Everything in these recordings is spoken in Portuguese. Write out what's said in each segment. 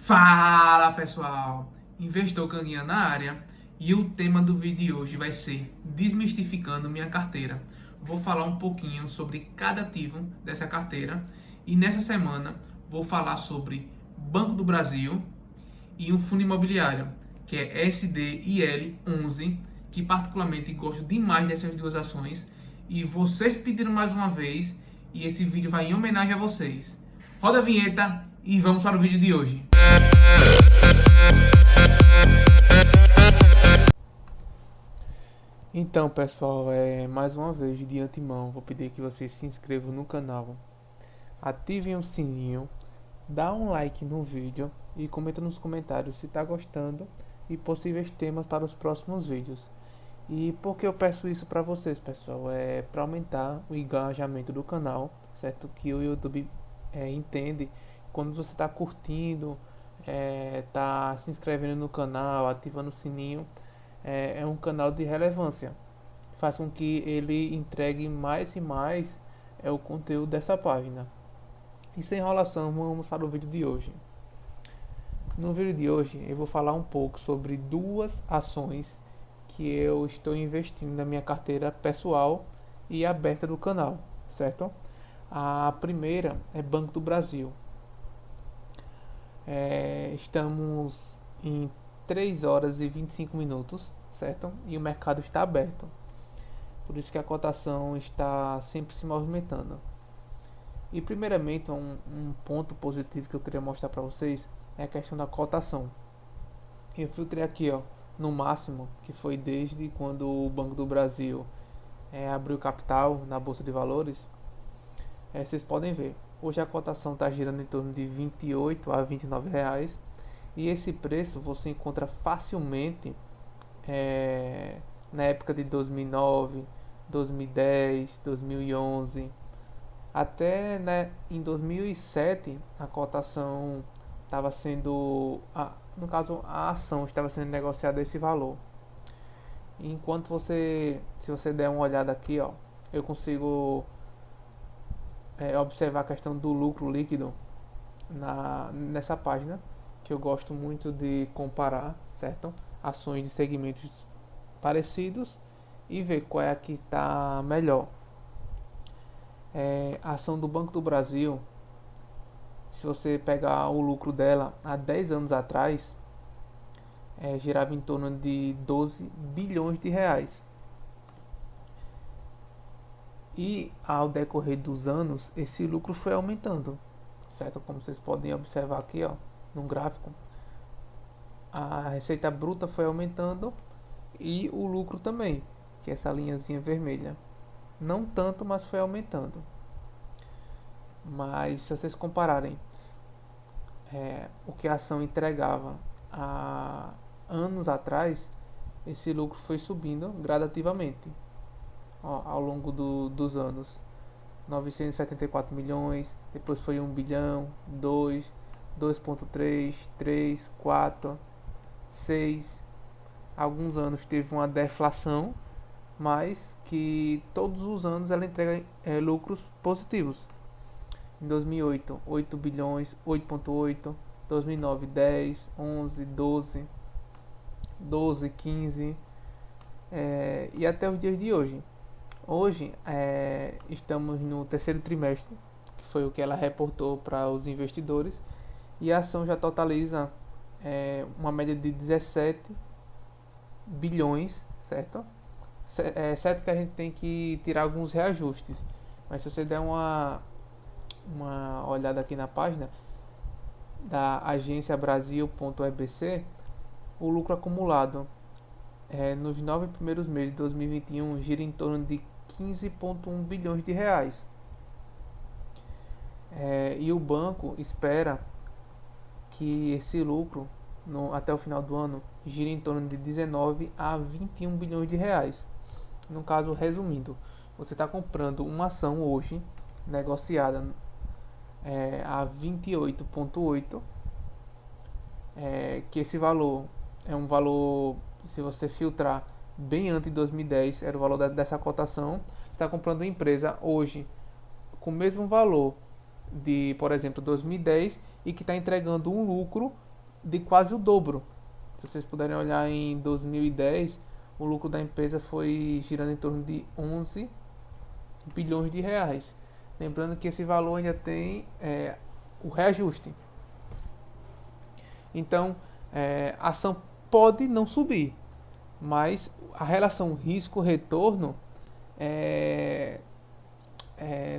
Fala pessoal, Investor Caninha na área e o tema do vídeo de hoje vai ser desmistificando minha carteira. Vou falar um pouquinho sobre cada ativo dessa carteira e nessa semana vou falar sobre Banco do Brasil e um fundo imobiliário que é SDIL11, que particularmente gosto demais dessas duas ações e vocês pediram mais uma vez e esse vídeo vai em homenagem a vocês. Roda a vinheta e vamos para o vídeo de hoje. Então, pessoal, mais uma vez de antemão, vou pedir que vocês se inscrevam no canal, ativem o sininho, dá um like no vídeo e comenta nos comentários se está gostando e possíveis temas para os próximos vídeos. E por que eu peço isso para vocês, pessoal? É para aumentar o engajamento do canal, certo? Que o YouTube entende quando você está curtindo, tá se inscrevendo no canal, ativando o sininho, é um canal de relevância. Faz com que ele entregue mais e mais o conteúdo dessa página. E sem enrolação, vamos para o vídeo de hoje. No vídeo de hoje eu vou falar um pouco sobre duas ações que eu estou investindo na minha carteira pessoal e aberta do canal, certo? A primeira é Banco do Brasil. Estamos em 3 horas e 25 minutos, certo? E o mercado está aberto. Por isso que a cotação está sempre se movimentando. E primeiramente, um ponto positivo que eu queria mostrar para vocês é a questão da cotação. Eu filtrei aqui, ó, no máximo, que foi desde quando o Banco do Brasil abriu capital na Bolsa de Valores. Vocês podem ver, hoje a cotação está girando em torno de 28 a 29 reais. E esse preço você encontra facilmente na época de 2009, 2010, 2011. Até, né, em 2007 a cotação estava sendo, no caso a ação estava sendo negociada a esse valor. Enquanto se você der uma olhada aqui, ó, eu consigo observar a questão do lucro líquido nessa página, que eu gosto muito de comparar, certo? Ações de segmentos parecidos e ver qual é a que está melhor. A ação do Banco do Brasil, se você pegar o lucro dela há 10 anos atrás, girava em torno de 12 bilhões de reais. E ao decorrer dos anos, esse lucro foi aumentando, certo? Como vocês podem observar aqui, ó, no gráfico, a receita bruta foi aumentando e o lucro também, que é essa linhazinha vermelha. Não tanto, mas foi aumentando. Mas se vocês compararem o que a ação entregava há anos atrás, esse lucro foi subindo gradativamente, ó, ao longo dos anos. 974 milhões, depois foi 1 bilhão, 2, 2.3, 3, 4, 6. Alguns anos teve uma deflação, mas que todos os anos ela entrega lucros positivos. Em 2008, 8 bilhões, 8.8, 2009, 10, 11, 12, 12, 15 e até os dias de hoje. Hoje estamos no terceiro trimestre, que foi o que ela reportou para os investidores, e a ação já totaliza uma média de 17 bilhões, certo? Certo que a gente tem que tirar alguns reajustes, mas se você der uma olhada aqui na página da agência Brasil.ebc, o lucro acumulado nos 9 primeiros meses de 2021 gira em torno de 15,1 bilhões de reais. E o banco espera que esse lucro até o final do ano gira em torno de 19 a 21 bilhões de reais. No caso, resumindo, você está comprando uma ação hoje negociada a 28,8, que esse valor é um valor, se você filtrar bem antes de 2010, era o valor dessa cotação. Você está comprando uma empresa hoje com o mesmo valor de, por exemplo, 2010 e que está entregando um lucro de quase o dobro. Se vocês puderem olhar em 2010, o lucro da empresa foi girando em torno de 11 bilhões de reais. Lembrando que esse valor ainda tem o reajuste. Então, a ação pode não subir, mas a relação risco-retorno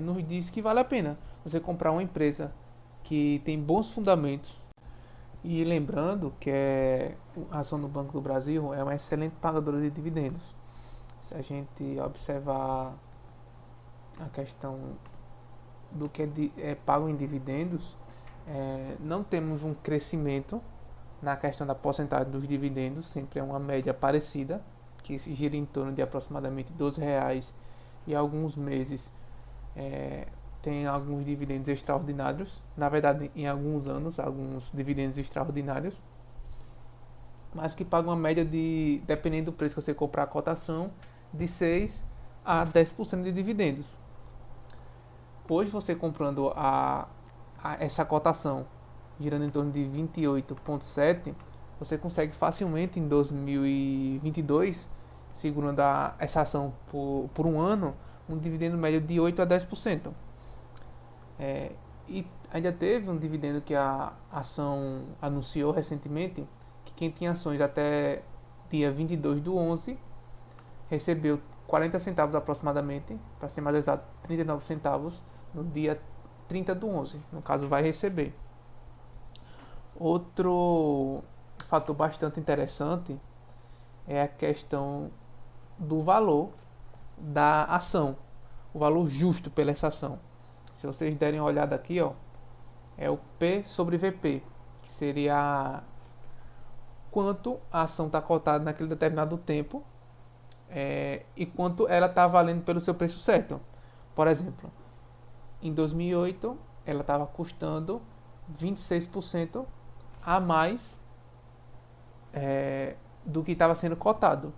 nos diz que vale a pena você comprar uma empresa que tem bons fundamentos. E lembrando que a ação do Banco do Brasil é uma excelente pagadora de dividendos. Se a gente observar a questão do que é pago em dividendos, não temos um crescimento na questão da porcentagem dos dividendos, sempre é uma média parecida, que gira em torno de aproximadamente R$ 12, e alguns meses tem alguns dividendos extraordinários, na verdade em alguns anos, alguns dividendos extraordinários, mas que pagam uma média de, dependendo do preço que você comprar a cotação, de 6 a 10% de dividendos. Hoje você comprando essa cotação girando em torno de 28,7, você consegue facilmente em 2022, segurando essa ação por um ano, um dividendo médio de 8 a 10%. E ainda teve um dividendo que a ação anunciou recentemente, que quem tinha ações até dia 22/11 recebeu 40 centavos aproximadamente, para ser mais exato, 39 centavos no dia 30/11, no caso vai receber. Outro fator bastante interessante é a questão do valor da ação, o valor justo pela essa ação. Se vocês derem uma olhada aqui, é o P sobre VP, que seria quanto a ação está cotada naquele determinado tempo e quanto ela está valendo pelo seu preço certo. Por exemplo, em 2008 ela estava custando 26% a mais do que estava sendo cotado,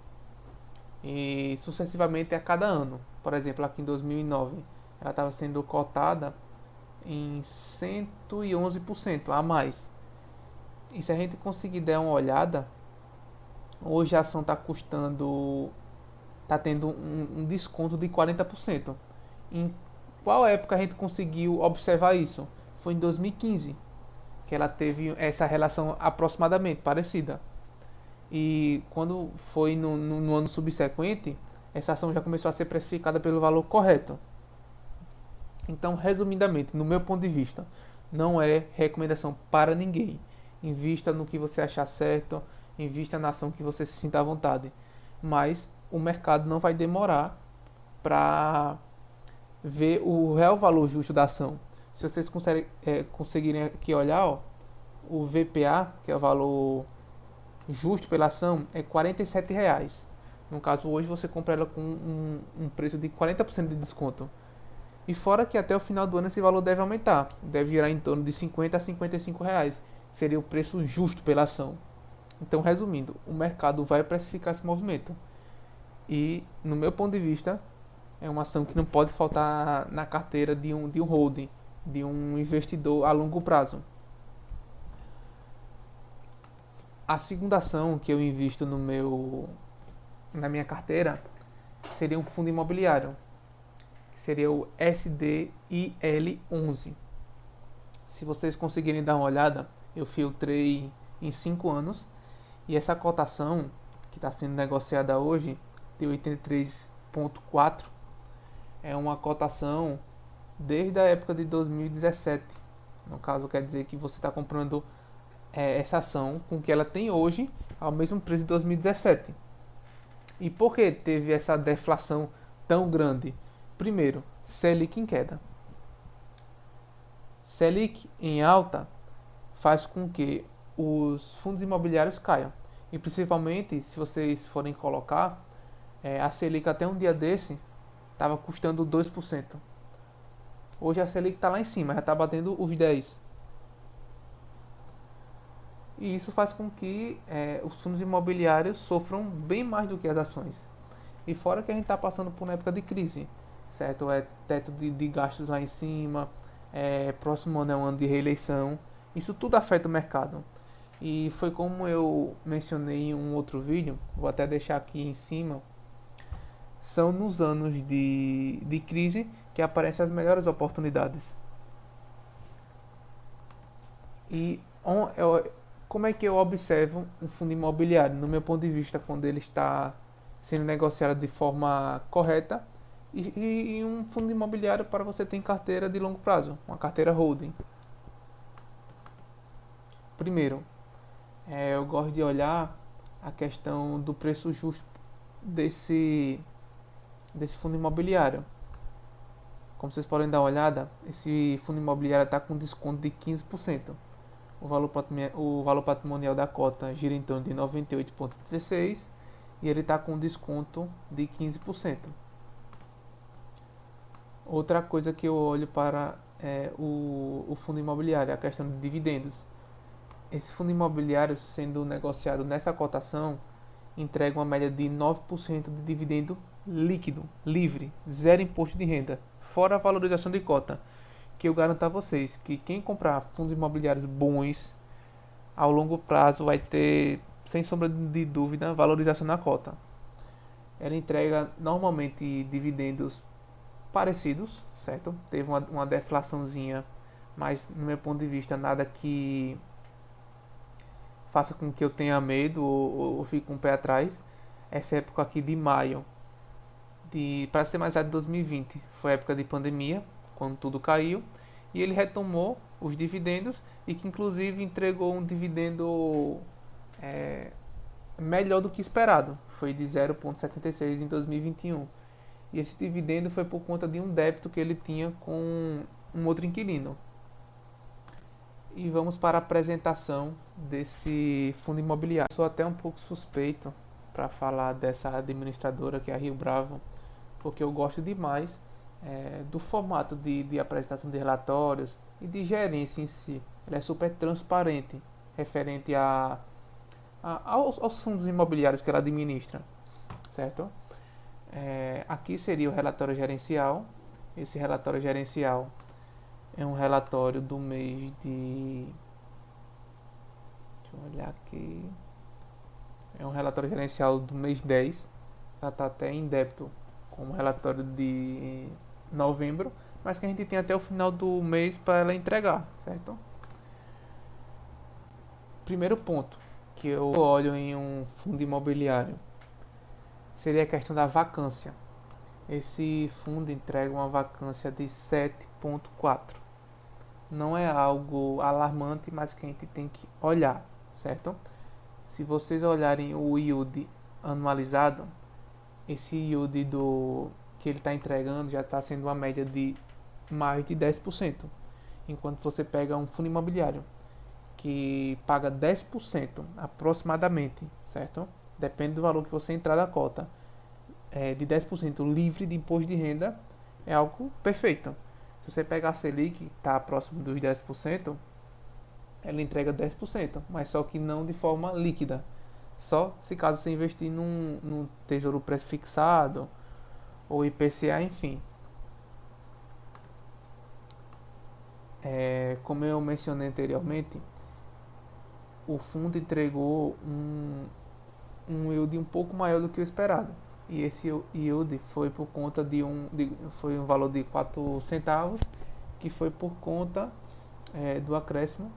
e sucessivamente a cada ano. Por exemplo, aqui em 2009 ela estava sendo cotada em 111% a mais. E se a gente conseguir dar uma olhada, hoje a ação está tendo um desconto de 40%. Em qual época a gente conseguiu observar isso? Foi em 2015, que ela teve essa relação aproximadamente parecida. E quando foi no ano subsequente, essa ação já começou a ser precificada pelo valor correto. Então, resumidamente, no meu ponto de vista, não é recomendação para ninguém. Invista no que você achar certo, invista na ação que você se sinta à vontade. Mas o mercado não vai demorar para ver o real valor justo da ação. Se vocês conseguirem aqui olhar, o VPA, que é o valor justo pela ação, é R$ 47. No caso, hoje você compra ela com um preço de 40% de desconto. E fora que até o final do ano esse valor deve aumentar, deve virar em torno de 50 a 55 reais, seria o preço justo pela ação. Então, resumindo, o mercado vai precificar esse movimento. E, no meu ponto de vista, é uma ação que não pode faltar na carteira de um holding, de um investidor a longo prazo. A segunda ação que eu invisto na minha carteira seria um fundo imobiliário, que seria o SDIL11. Se vocês conseguirem dar uma olhada, eu filtrei em 5 anos, e essa cotação que está sendo negociada hoje, de 83,4, é uma cotação desde a época de 2017. No caso, quer dizer que você está comprando essa ação com que ela tem hoje ao mesmo preço de 2017. E por que teve essa deflação tão grande? Primeiro, Selic em queda. Selic em alta faz com que os fundos imobiliários caiam. E principalmente, se vocês forem colocar, a Selic até um dia desse estava custando 2%. Hoje a Selic está lá em cima, já está batendo os 10%. E isso faz com que os fundos imobiliários sofram bem mais do que as ações. E fora que a gente está passando por uma época de crise, certo? Teto de gastos lá em cima, próximo ano é um ano de reeleição. Isso tudo afeta o mercado. E foi como eu mencionei em um outro vídeo, vou até deixar aqui em cima, são nos anos de crise que aparecem as melhores oportunidades. E como é que eu observo um fundo imobiliário? No meu ponto de vista, quando ele está sendo negociado de forma correta e um fundo imobiliário para você ter carteira de longo prazo, uma carteira holding. Primeiro, eu gosto de olhar a questão do preço justo desse fundo imobiliário. Como vocês podem dar uma olhada, esse fundo imobiliário está com desconto de 15%. O valor patrimonial da cota gira em torno de 98,16 e ele está com desconto de 15%. Outra coisa que eu olho para o fundo imobiliário é a questão de dividendos. Esse fundo imobiliário, sendo negociado nessa cotação, entrega uma média de 9% de dividendo líquido, livre, zero imposto de renda, fora a valorização de cota, que eu garanto a vocês que quem comprar fundos imobiliários bons ao longo prazo vai ter, sem sombra de dúvida, valorização na cota. Ela entrega normalmente dividendos parecidos, certo? Teve uma deflaçãozinha, mas no meu ponto de vista nada que faça com que eu tenha medo ou fique com o pé atrás. Essa época aqui de maio, para ser mais exato, de 2020, foi a época de pandemia, quando tudo caiu, e ele retomou os dividendos e que inclusive entregou um dividendo melhor do que esperado, foi de 0,76 em 2021. E esse dividendo foi por conta de um débito que ele tinha com um outro inquilino. E vamos para a apresentação desse fundo imobiliário. Sou até um pouco suspeito para falar dessa administradora que é a Rio Bravo, porque eu gosto demais do formato de apresentação de relatórios e de gerência em si. Ela é super transparente referente aos fundos imobiliários que ela administra, certo? Aqui seria o relatório gerencial. Esse relatório gerencial é um relatório do mês de... Deixa eu olhar aqui. É um relatório gerencial do mês 10. Já está até em débito com o relatório de novembro, mas que a gente tem até o final do mês para ela entregar, certo? Primeiro ponto que eu olho em um fundo imobiliário seria a questão da vacância. Esse fundo entrega uma vacância de 7,4. Não é algo alarmante, mas que a gente tem que olhar, certo? Se vocês olharem o yield anualizado, esse yield que ele está entregando já está sendo uma média de mais de 10%. Enquanto você pega um fundo imobiliário que paga 10% aproximadamente, certo? Depende do valor que você entrar da cota. De 10% livre de imposto de renda é algo perfeito. Se você pegar a Selic, que está próximo dos 10%, ela entrega 10%, mas só que não de forma líquida. Só se caso você investir num tesouro pré-fixado ou IPCA, enfim. Como eu mencionei anteriormente, o fundo entregou um yield um pouco maior do que o esperado. E esse yield foi por conta foi um valor de 4 centavos, que foi por conta do acréscimo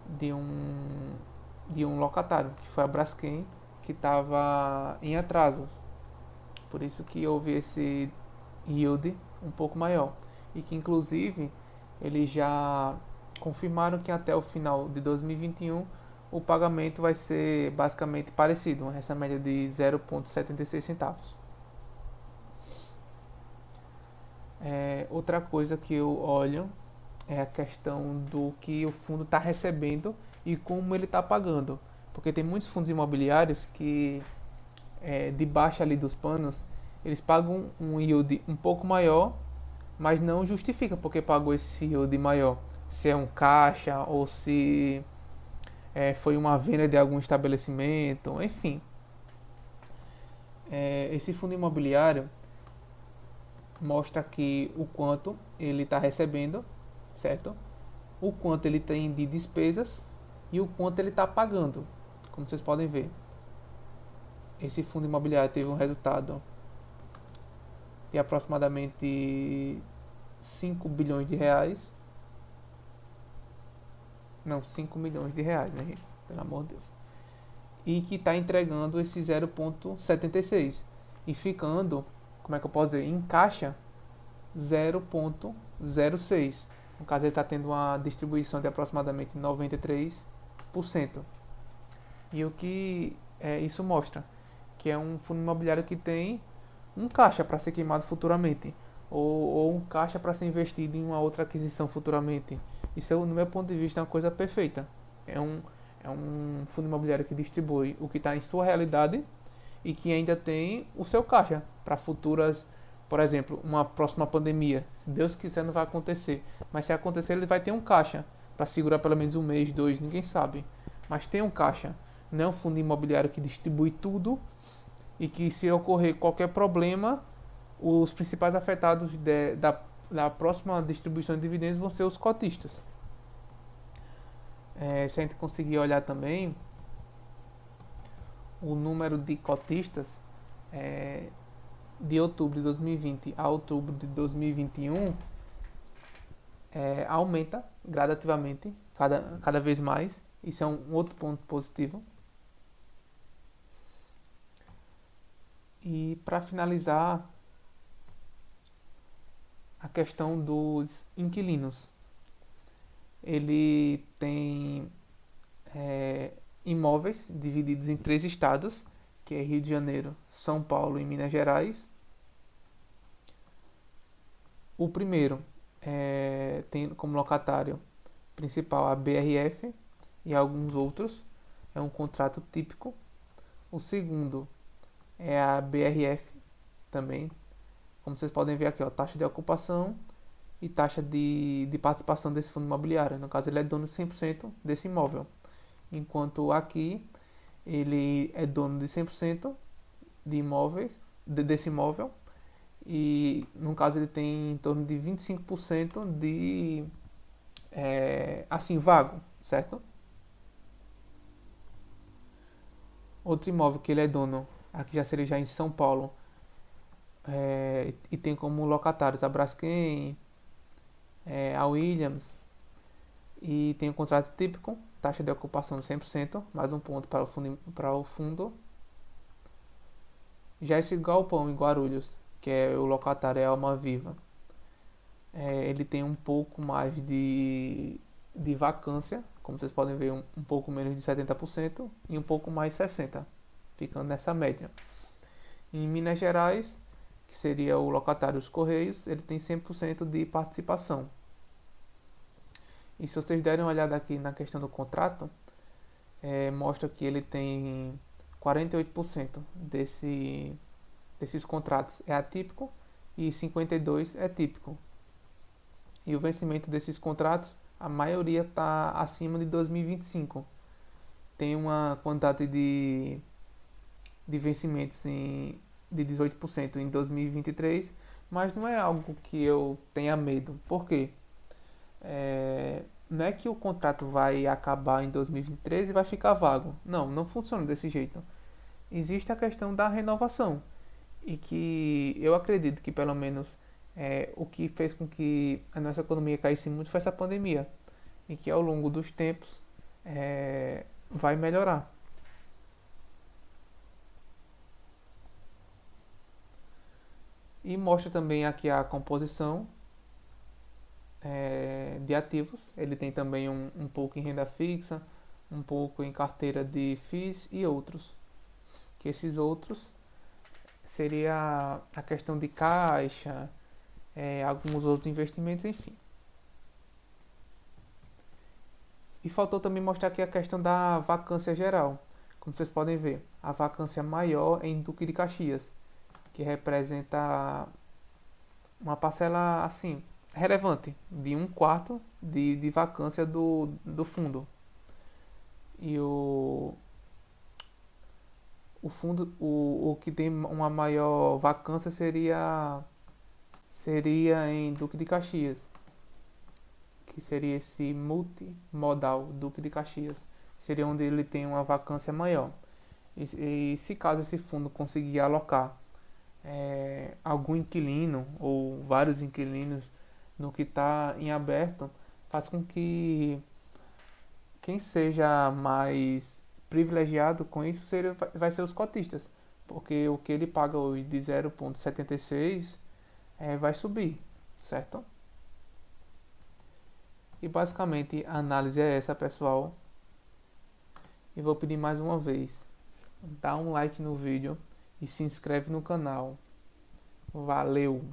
de um locatário, que foi a Braskem, que estava em atraso. Por isso que houve esse yield um pouco maior. E que inclusive eles já confirmaram que até o final de 2021 o pagamento vai ser basicamente parecido, essa média de 0,76 centavos. Outra coisa que eu olho é a questão do que o fundo está recebendo e como ele está pagando. Porque tem muitos fundos imobiliários que, debaixo ali dos panos, eles pagam um yield um pouco maior, mas não justifica porque pagou esse yield maior. Se é um caixa ou se foi uma venda de algum estabelecimento, enfim. Esse fundo imobiliário mostra aqui o quanto ele está recebendo, certo? O quanto ele tem de despesas e o quanto ele está pagando. Como vocês podem ver, esse fundo imobiliário teve um resultado de aproximadamente 5 bilhões de reais. Não, 5 milhões de reais, né, gente? Pelo amor de Deus. E que está entregando esse 0,76 e ficando, como é que eu posso dizer, em caixa 0,06. No caso, ele está tendo uma distribuição de aproximadamente 93%. E o que isso mostra? Que é um fundo imobiliário que tem um caixa para ser queimado futuramente, ou um caixa para ser investido em uma outra aquisição futuramente. Isso, no meu ponto de vista, é uma coisa perfeita. É um, é um fundo imobiliário que distribui o que está em sua realidade e que ainda tem o seu caixa para futuras, por exemplo, uma próxima pandemia. Se Deus quiser, não vai acontecer. Mas se acontecer, ele vai ter um caixa para segurar pelo menos um mês, dois, ninguém sabe. Mas tem um caixa. Não é um fundo imobiliário que distribui tudo e que, se ocorrer qualquer problema, os principais afetados da próxima distribuição de dividendos vão ser os cotistas. Se a gente conseguir olhar também o número de cotistas é, de outubro de 2020 a outubro de 2021 aumenta gradativamente, cada vez mais. Isso é um outro ponto positivo. E para finalizar, a questão dos inquilinos. Ele tem imóveis divididos em 3 estados, que é Rio de Janeiro, São Paulo e Minas Gerais. O primeiro tem como locatário principal a BRF e alguns outros. É um contrato típico. O segundo é a BRF também. Como vocês podem ver aqui, ó, taxa de ocupação e taxa de participação desse fundo imobiliário. No caso, ele é dono de 100% desse imóvel. Enquanto aqui, ele é dono de 100% de imóveis, desse imóvel. E, no caso, ele tem em torno de 25% de, assim, vago, certo? Outro imóvel que ele é dono, aqui já seria já em São Paulo, e tem como locatários a Braskem, a Williams, e tem um contrato típico, taxa de ocupação de 100%, mais um ponto para o fundo. Já esse galpão em Guarulhos, que é o locatário é Alma Viva, ele tem um pouco mais de vacância, como vocês podem ver, um pouco menos de 70% e um pouco mais de 60%, ficando nessa média. Em Minas Gerais, que seria o locatário dos Correios, ele tem 100% de participação. E se vocês derem uma olhada aqui na questão do contrato, mostra que ele tem 48% desses contratos é atípico e 52% é típico. E o vencimento desses contratos, a maioria está acima de 2025. Tem uma quantidade de vencimentos de 18% em 2023, mas não é algo que eu tenha medo. Por quê? Não é que o contrato vai acabar em 2023 e vai ficar vago. Não, não funciona desse jeito. Existe a questão da renovação. E que eu acredito que, pelo menos, o que fez com que a nossa economia caísse muito foi essa pandemia. E que, ao longo dos tempos, vai melhorar. E mostra também aqui a composição de ativos. Ele tem também um pouco em renda fixa, um pouco em carteira de FIIs e outros. Que esses outros seria a questão de caixa, alguns outros investimentos, enfim. E faltou também mostrar aqui a questão da vacância geral. Como vocês podem ver, a vacância maior é em Duque de Caxias, que representa uma parcela assim relevante de 1/4 de vacância do fundo. E o fundo, o que tem uma maior vacância seria em Duque de Caxias, que seria esse multimodal Duque de Caxias, seria onde ele tem uma vacância maior. E se caso esse fundo conseguir alocar algum inquilino ou vários inquilinos no que está em aberto, faz com que quem seja mais privilegiado com isso vai ser os cotistas, porque o que ele paga hoje de 0,76 vai subir, certo? E basicamente a análise é essa, pessoal. E vou pedir mais uma vez, dá um like no vídeo e se inscreve no canal. Valeu!